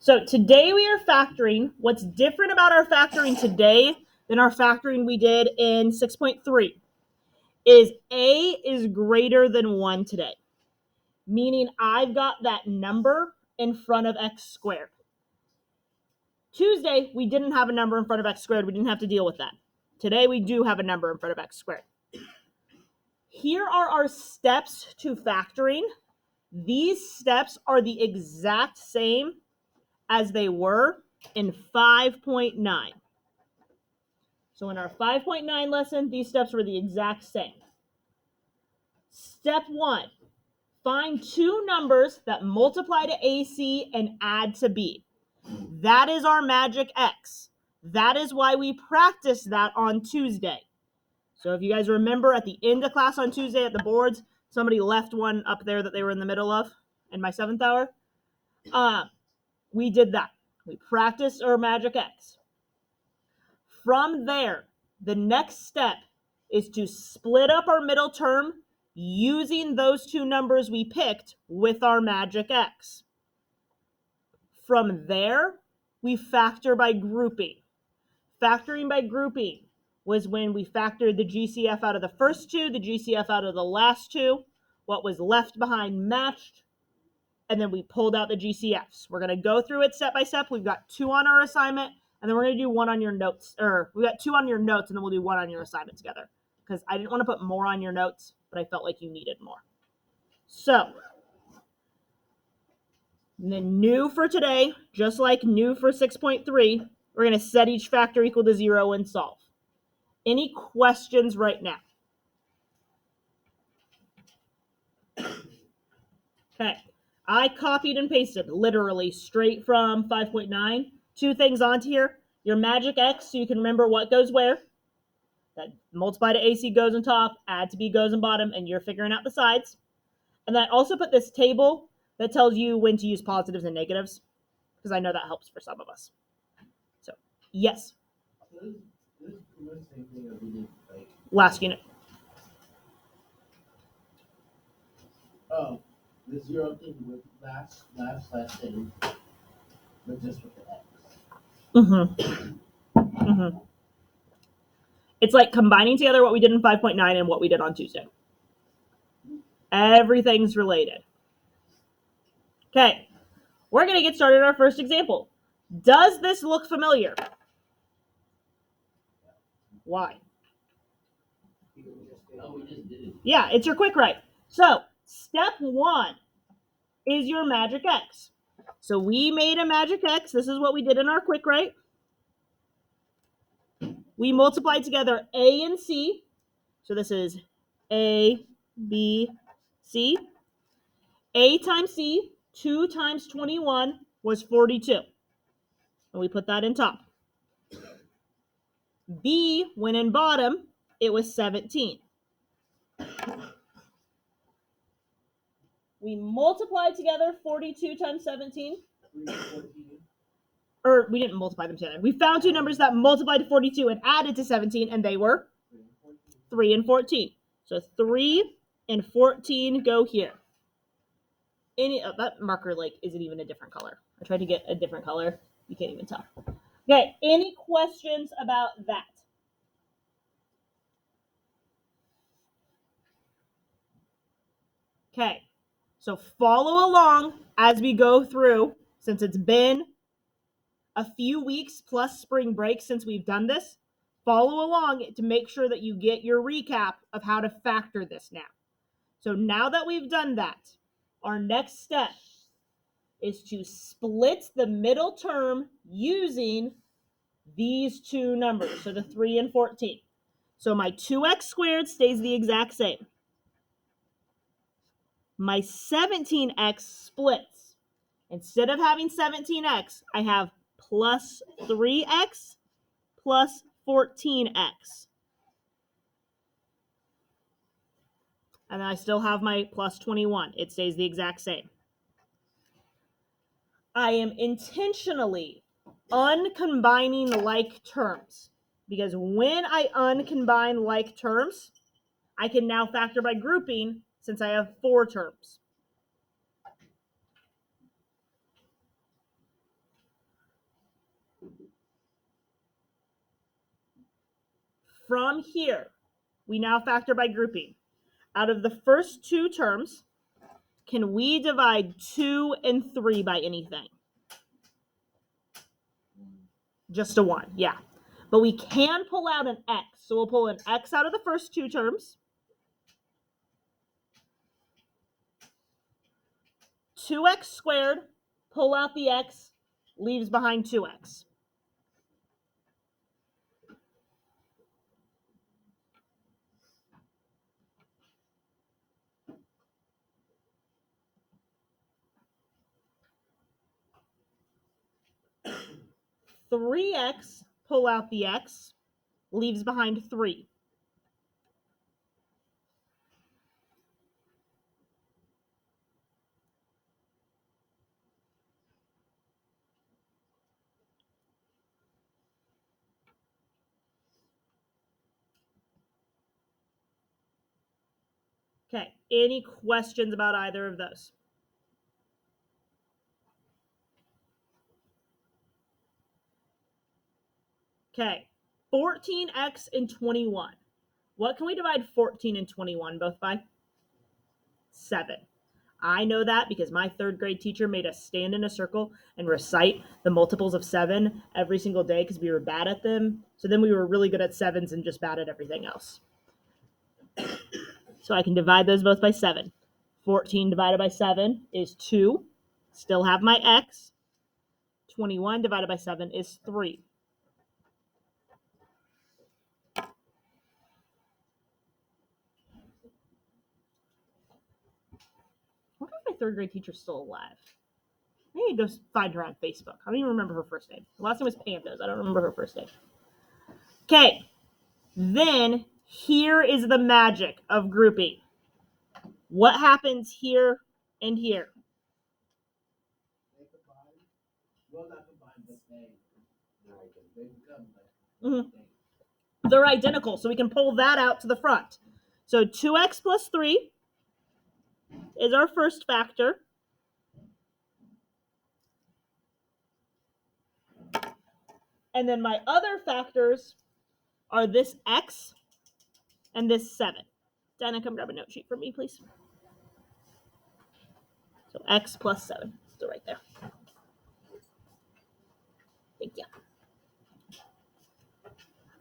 So today we are factoring. What's different about our factoring today than our factoring we did in 6.3 is A is greater than 1 today, meaning I've got that number in front of x squared. Tuesday, we didn't have a number in front of x squared. We didn't have to deal with that. Today, we do have a number in front of x squared. Here are our steps to factoring. These steps are the exact same as they were in 5.9. So in our 5.9 lesson, these steps were the exact same. Step 1, find two numbers that multiply to AC and add to B. That is our magic X. That is why we practiced that on Tuesday. So if you guys remember at the end of class on Tuesday at the boards, somebody left one up there that they were in the middle of in my 7th hour. We did that. We practiced our magic X. From there, the next step is to split up our middle term using those two numbers we picked with our magic X. From there, we factor by grouping. Factoring by grouping was when we factored the GCF out of the first two, the GCF out of the last two, what was left behind matched, and then we pulled out the GCFs. We're going to go through it step by step. We've got 2 on our assignment, and then we're going to do 1 on your notes. Or we got 2 on your notes, and then we'll do 1 on your assignment together. Because I didn't want to put more on your notes, but I felt like you needed more. So, the new for today, just like new for 6.3, we're going to set each factor equal to 0 and solve. Any questions right now? Okay. I copied and pasted literally straight from 5.9. 2 things onto here. Your magic X, so you can remember what goes where. That multiply to AC goes on top, add to B goes on bottom, and you're figuring out the sides. And then I also put this table that tells you when to use positives and negatives, because I know that helps for some of us. So, yes. Last unit. Oh, the 0 thing with last thing, but just with the X. It's like combining together what we did in 5.9 and what we did on Tuesday. Everything's related. Okay, we're going to get started on our first example. Does this look familiar? Why? Yeah, it's your quick write. So, step 1 is your magic X. So we made a magic X. This is what we did in our quick write. We multiplied together A and C. So this is A, B, C. A times C, 2 times 21 was 42. And we put that in top. B went in bottom. It was 17. We multiplied together 42 times 17. Or we didn't multiply them together. We found 2 numbers that multiplied to 42 and added to 17, and they were 3 and 14. So 3 and 14 go here. That marker isn't even a different color. I tried to get a different color. You can't even tell. Okay, any questions about that? Okay, so follow along as we go through, since it's been a few weeks plus spring break since we've done this. Follow along to make sure that you get your recap of how to factor this now. So now that we've done that, our next step is to split the middle term using these 2 numbers, so the 3 and 14. So my 2x squared stays the exact same. My 17x splits. Instead of having 17x, I have plus 3x plus 14x. And then I still have my plus 21. It stays the exact same. I am intentionally uncombining like terms, because when I uncombine like terms, I can now factor by grouping since I have 4 terms. From here, we now factor by grouping. Out of the first two terms, can we divide 2 and 3 by anything? Just a 1, yeah. But we can pull out an x. So we'll pull an x out of the first two terms. 2x squared, pull out the x, leaves behind 2x. Three x, pull out the x, leaves behind 3. Okay, any questions about either of those? Okay, 14x and 21. What can we divide 14 and 21 both by? 7. I know that because my third grade teacher made us stand in a circle and recite the multiples of 7 every single day because we were bad at them. So then we were really good at 7s and just bad at everything else. So I can divide those both by 7. 14 divided by 7 is 2. Still have my x. 21 divided by 7 is 3. I wonder if my third grade teacher's still alive. I need to go find her on Facebook. I don't even remember her first name. The last name was Panthers. I don't remember her first name. Okay. Then here is the magic of grouping. What happens here and here? They combine. Well, not combine, but they become Mhm. They're identical, so we can pull that out to the front. So 2x plus 3 is our first factor. And then my other factors are this x and this 7. Dana, come grab a note sheet for me, please. So x plus 7. So right there. Thank you.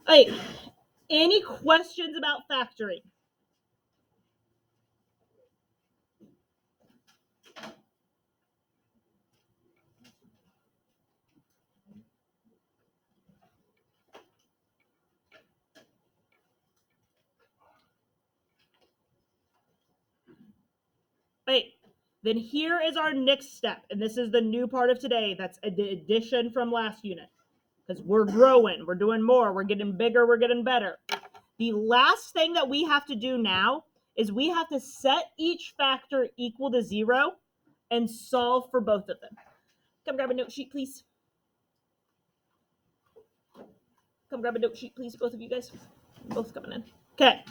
All right. Any questions about factoring? Right. Then here is our next step. And this is the new part of today. That's the addition from last unit. Because we're growing. We're doing more. We're getting bigger. We're getting better. The last thing that we have to do now is we have to set each factor equal to 0 and solve for both of them. Come grab a note sheet, please. Come grab a note sheet, please, both of you guys. Both coming in. Okay.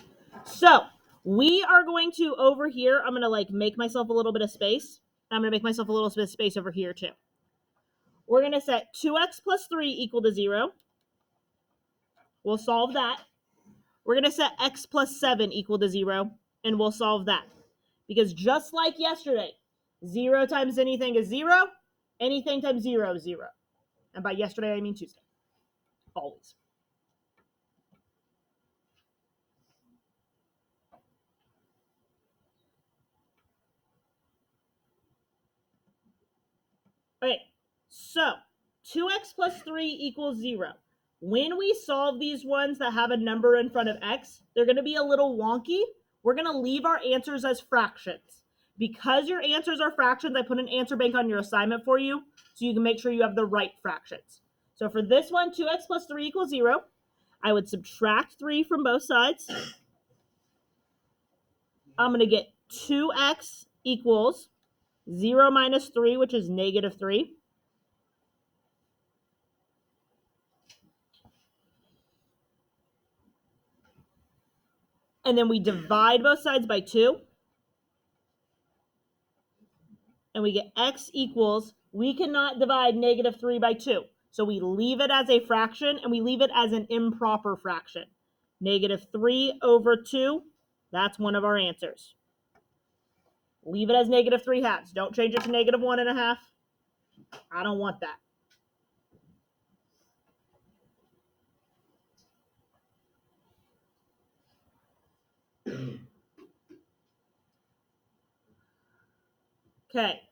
So we are going to, over here, I'm going to make myself a little bit of space. I'm going to make myself a little bit of space over here too. We're going to set 2x plus 3 equal to 0. We'll solve that. We're going to set x plus 7 equal to 0, and we'll solve that. Because just like yesterday, 0 times anything is 0. Anything times 0 is 0. And by yesterday, I mean Tuesday. Always. Okay, so 2x plus 3 equals 0. When we solve these ones that have a number in front of x, they're going to be a little wonky. We're going to leave our answers as fractions. Because your answers are fractions, I put an answer bank on your assignment for you so you can make sure you have the right fractions. So for this one, 2x plus 3 equals 0. I would subtract 3 from both sides. I'm going to get 2x equals 0 minus 3, which is negative 3. And then we divide both sides by 2. And we get x equals, we cannot divide negative 3 by 2. So we leave it as a fraction, and we leave it as an improper fraction. -3/2, that's one of our answers. Leave it as -3/2. Don't change it to -1.5. I don't want that. Okay.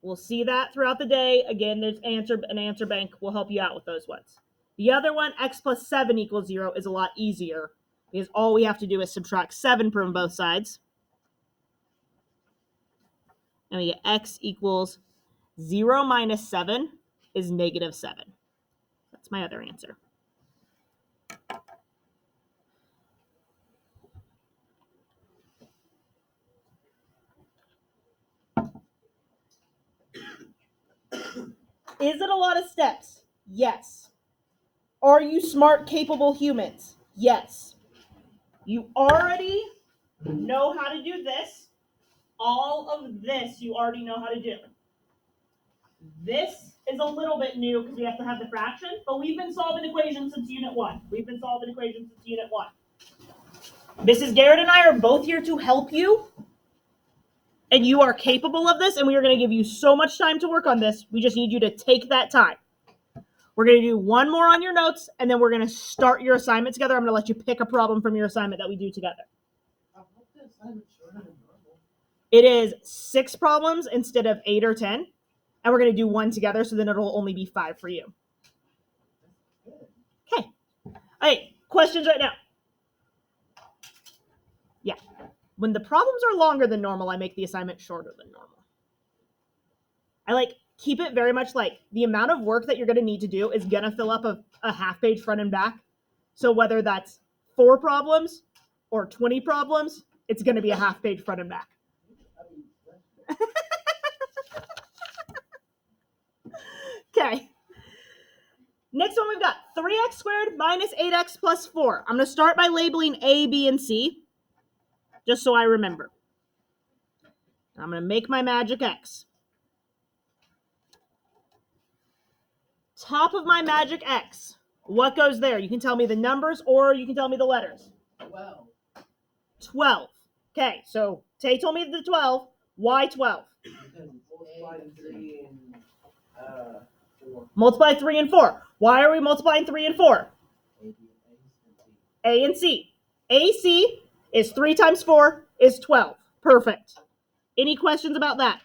We'll see that throughout the day. Again, there's an answer bank will help you out with those ones. The other one, x plus 7 equals 0, is a lot easier because all we have to do is subtract 7 from both sides. And we get x equals 0 minus 7 is -7. That's my other answer. Is it a lot of steps? Yes. Are you smart, capable humans? Yes. You already know how to do this. All of this you already know how to do. This is a little bit new because we have to have the fraction, but we've been solving equations since Unit 1. Mrs. Garrett and I are both here to help you, and you are capable of this, and we are going to give you so much time to work on this. We just need you to take that time. We're going to do one more on your notes, and then we're going to start your assignment together. I'm going to let you pick a problem from your assignment that we do together. It is 6 problems instead of 8 or 10, and we're going to do one together, so then it'll only be 5 for you. Okay. All right, questions right now? Yeah. When the problems are longer than normal, I make the assignment shorter than normal. I keep it very much like the amount of work that you're going to need to do is going to fill up a half page front and back. So whether that's 4 problems or 20 problems, it's going to be a half page front and back. Okay. Next one we've got 3x squared minus 8x plus 4. I'm going to start by labeling A, B, and C, just so I remember. I'm going to make my magic X. Top of my magic X. What goes there? You can tell me the numbers or you can tell me the letters. 12. 12. Okay, so Tay told me the 12. Why 12? Multiply 3 and 4. Why are we multiplying 3 and 4? A and C. AC is 3 times 4 is 12. Perfect. Any questions about that?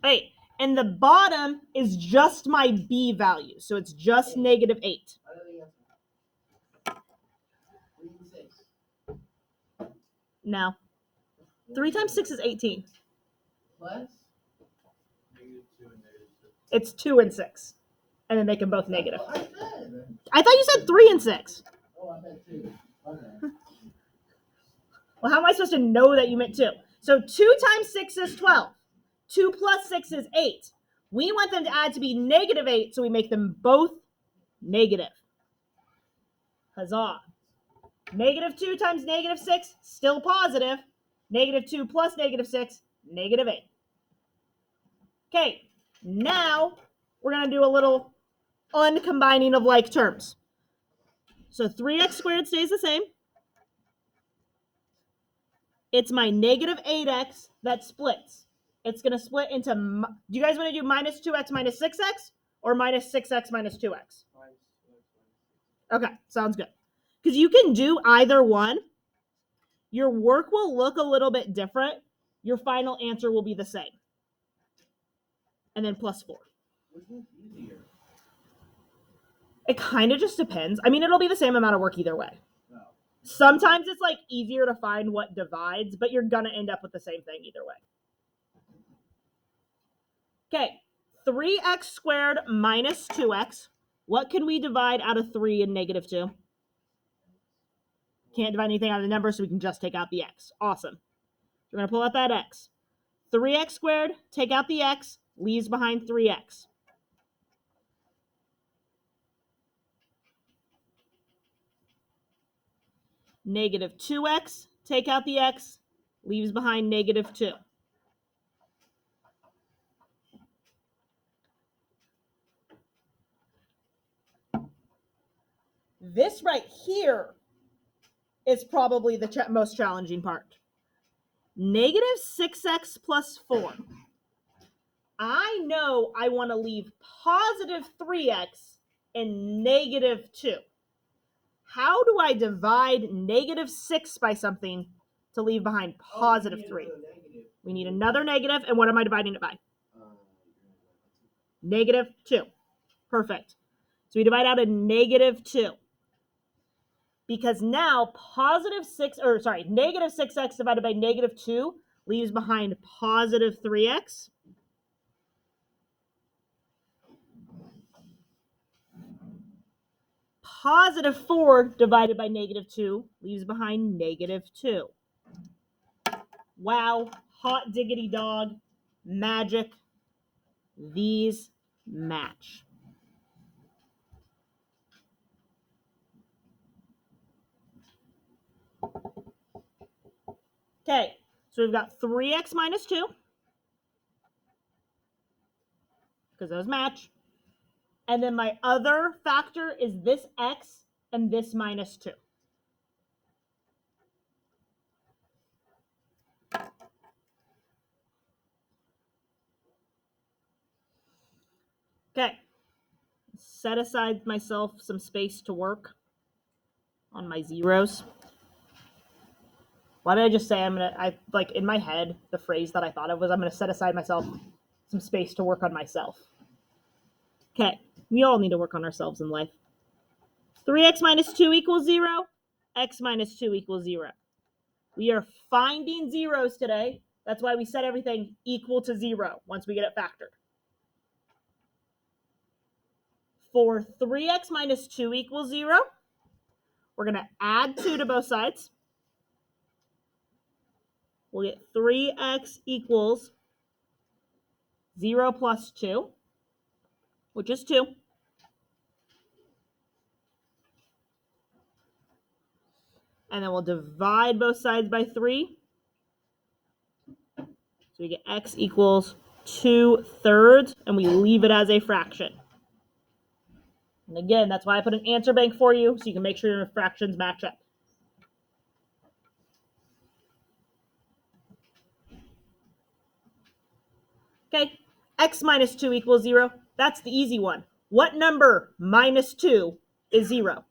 Hey, and the bottom is just my B value, so it's just -8. No. 3 times 6 is 18. Plus? It's 2 and 6. And then make them both negative. I said. I thought you said 3 and 6. Oh, I meant 2. Okay. Well, how am I supposed to know that you meant 2? So 2 times 6 is 12. 2 plus 6 is 8. We want them to add to be -8, so we make them both negative. Huzzah. -2 times -6, still positive. -2 plus -6, -8. Okay, now we're going to do a little uncombining of like terms. So 3x squared stays the same. It's my -8x that splits. It's going to split into, do you guys want to do -2x minus 6x or -6x minus 2x? Okay, sounds good. Because you can do either one. Your work will look a little bit different. Your final answer will be the same. And then plus 4. Which one's easier? It kind of just depends. I mean, it'll be the same amount of work either way. No. Sometimes it's easier to find what divides, but you're going to end up with the same thing either way. Okay, 3x squared minus 2x. What can we divide out of 3 and -2? Can't divide anything out of the number, so we can just take out the x. Awesome. We're going to pull out that x. 3x squared, take out the x, leaves behind 3x. -2x, take out the x, leaves behind -2. This right here is probably the most challenging part. Negative 6x plus 4. I know I want to leave positive 3x and negative 2. How do I divide negative 6 by something to leave behind positive 3? We need another negative, and what am I dividing it by? Negative 2. Perfect. So we divide out a negative 2. Because now negative 6x divided by negative 2 leaves behind positive 3x. Positive 4 divided by negative 2 leaves behind negative 2. Wow, hot diggity dog, magic. These match. Okay, so we've got 3x minus 2, because those match. And then my other factor is this x and this minus 2. Okay, set aside myself some space to work on my zeros. Why did I just say in my head, the phrase that I thought of was I'm going to set aside myself some space to work on myself. Okay, we all need to work on ourselves in life. 3x minus 2 equals 0. X minus 2 equals 0. We are finding zeros today. That's why we set everything equal to 0 once we get it factored. For 3x minus 2 equals 0, we're going to add 2 to both sides. We'll get 3x equals 0 plus 2, which is 2. And then we'll divide both sides by 3. So we get x equals 2/3, and we leave it as a fraction. And again, that's why I put an answer bank for you, so you can make sure your fractions match up. Okay, x minus 2 equals 0. That's the easy one. What number minus 2 is 0?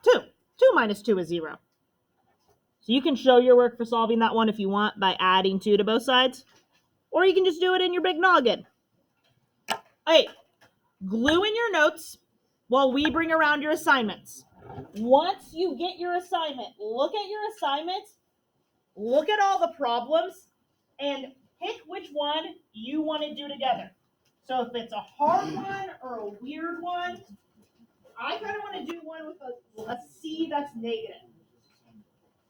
2. 2 minus 2 is 0. So you can show your work for solving that one if you want by adding 2 to both sides. Or you can just do it in your big noggin. Hey, glue in your notes while we bring around your assignments. Once you get your assignment, look at your assignment, look at all the problems, and pick which one you want to do together. So if it's a hard one or a weird one, I kind of want to do one with a C that's negative.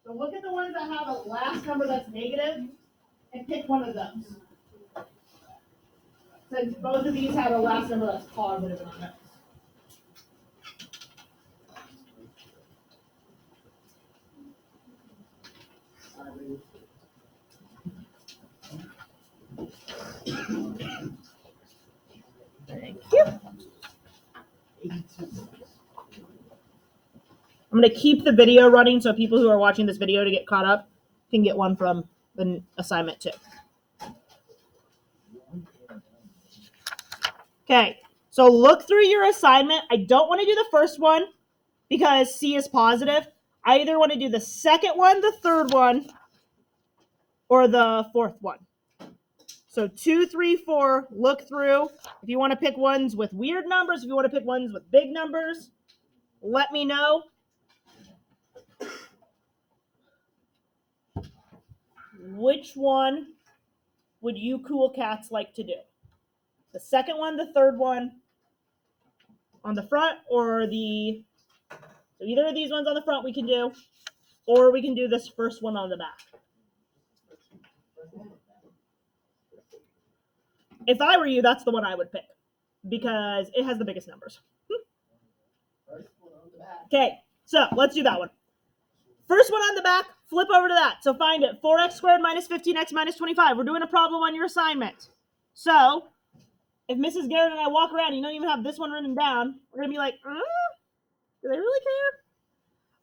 So look at the ones that have a last number that's negative and pick one of those. Since both of these have a last number that's positive in our notes. Thank you. I'm going to keep the video running so people who are watching this video to get caught up can get one from the assignment too. Okay, so look through your assignment. I don't want to do the first one because C is positive. I either want to do the second one, the third one, or the fourth one. So 2, 3, 4, look through. If you want to pick ones with weird numbers, if you want to pick ones with big numbers, let me know. Which one would you cool cats like to do? The second one, the third one on the front, or so either of these ones on the front we can do, or we can do this first one on the back. If I were you, that's the one I would pick because it has the biggest numbers. Okay, so let's do that one. First one on the back, flip over to that. So find it, 4x squared minus 15x minus 25. We're doing a problem on your assignment. So if Mrs. Garrett and I walk around and you don't even have this one written down, we're going to be like, do they really care?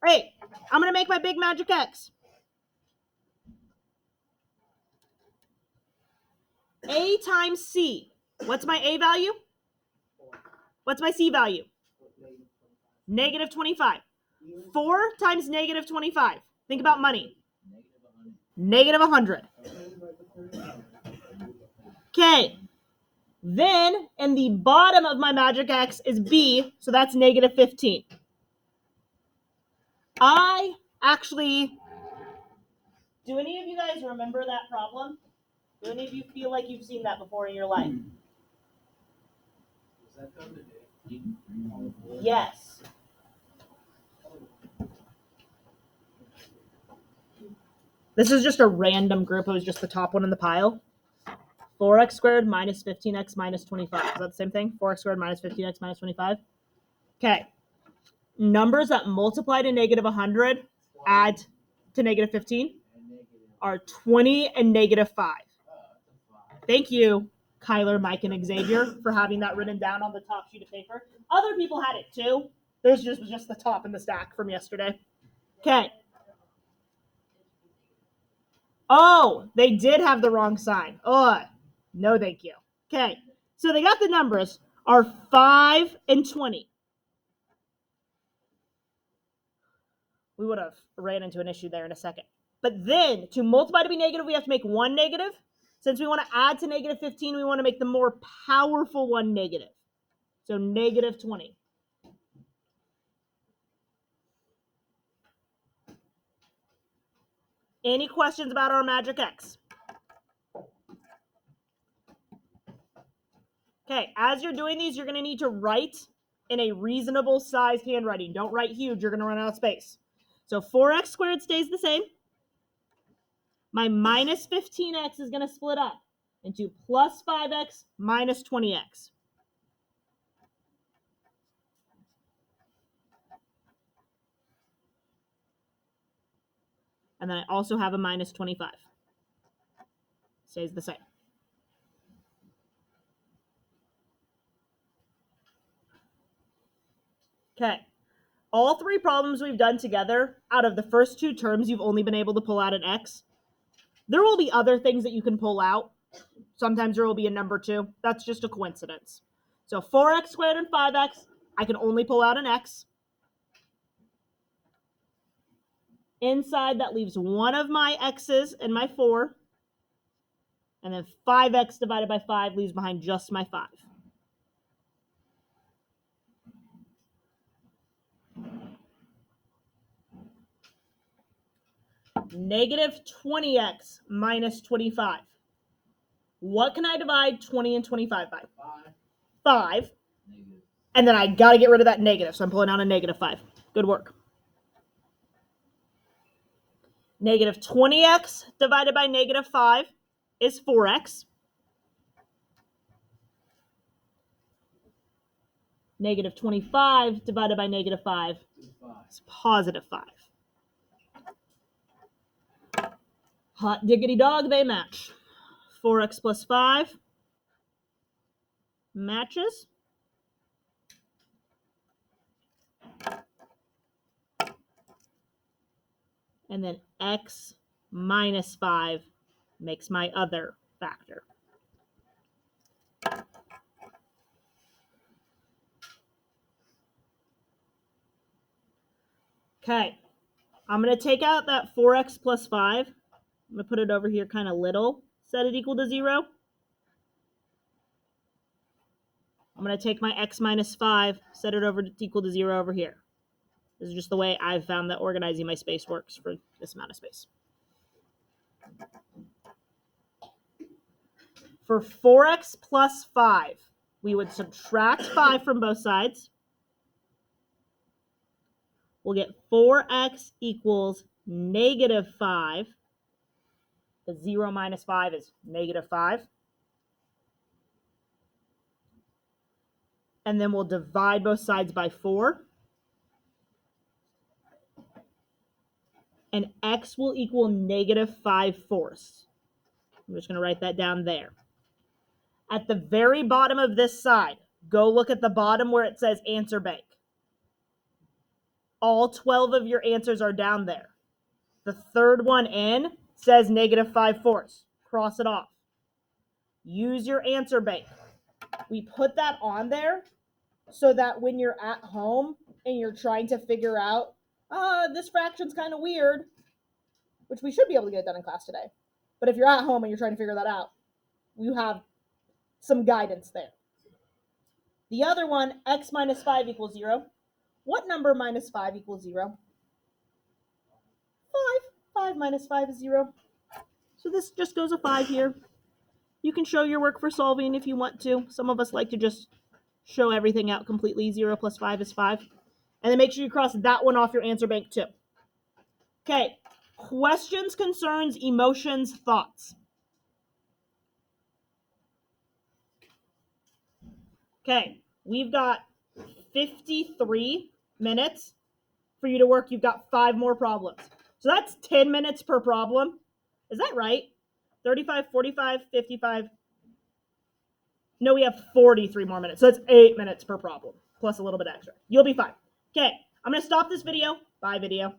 All right, I'm going to make my big magic X. A times C. What's my A value? What's my C value? Negative 25. 4 times negative 25. Think about money. Negative 100. Okay. Then, in the bottom of my magic X is B, so that's negative 15. I actually... Do any of you guys remember that problem? Do any of you feel like you've seen that before in your life? Does that come today? Yes. This is just a random group. It was just the top one in the pile. 4x squared minus 15x minus 25. Is that the same thing? 4x squared minus 15x minus 25? Okay. Numbers that multiply to negative 100 add to negative 15 are 20 and negative 5. Thank you, Kyler, Mike, and Xavier, for having that written down on the top sheet of paper. Other people had it too. There's just the top in the stack from yesterday. Okay. Oh, they did have the wrong sign. Oh, no thank you. Okay, so they got the numbers are 5 and 20. We would have ran into an issue there in a second. But then, to multiply to be negative, we have to make one negative. Since we want to add to negative 15, we want to make the more powerful one negative. So negative 20. Any questions about our magic X? Okay, as you're doing these, you're going to need to write in a reasonable sized handwriting. Don't write huge, you're going to run out of space. So 4x squared stays the same. My minus 15x is going to split up into plus 5x minus 20x. And then I also have a minus 25. Stays the same. Okay. All three problems we've done together, out of the first two terms, you've only been able to pull out an x. There will be other things that you can pull out. Sometimes there will be a number 2. That's just a coincidence. So 4x squared and 5x, I can only pull out an x. Inside, that leaves one of my x's and my 4. And then 5x divided by 5 leaves behind just my 5. Negative 20x minus 25. What can I divide 20 and 25 by? 5. Negative. And then I got to get rid of that negative, so I'm pulling out a negative 5. Good work. Negative 20x divided by negative 5 is 4x. Negative 25 divided by negative 5 is positive 5. Hot diggity dog, they match. 4x plus 5 matches. And then x minus 5 makes my other factor. Okay, I'm going to take out that 4x plus 5. I'm going to put it over here kind of little, set it equal to 0. I'm going to take my x minus 5, set it over to equal to 0 over here. This is just the way I've found that organizing my space works for this amount of space. For 4x plus 5, we would subtract 5 from both sides. We'll get 4x equals negative 5. The 0 minus 5 is negative 5. And then we'll divide both sides by 4. And x will equal negative 5/4. I'm just going to write that down there. At the very bottom of this side, go look at the bottom where it says answer bank. All 12 of your answers are down there. The third one in says -5/4. Cross it off. Use your answer bank. We put that on there so that when you're at home and you're trying to figure out, this fraction's kind of weird, which we should be able to get it done in class today. But if you're at home and you're trying to figure that out, you have some guidance there. The other one, x minus 5 equals 0. What number minus 5 equals 0? 5. 5 minus 5 is 0. So this just goes a 5 here. You can show your work for solving if you want to. Some of us like to just show everything out completely. 0 plus 5 is 5. And then make sure you cross that one off your answer bank too. Okay. Questions, concerns, emotions, thoughts. Okay. We've got 53 minutes for you to work. You've got 5 more problems. So that's 10 minutes per problem. Is that right? 35, 45, 55. No, we have 43 more minutes. So it's 8 minutes per problem, plus a little bit extra. You'll be fine. Okay, I'm going to stop this video. Bye, video.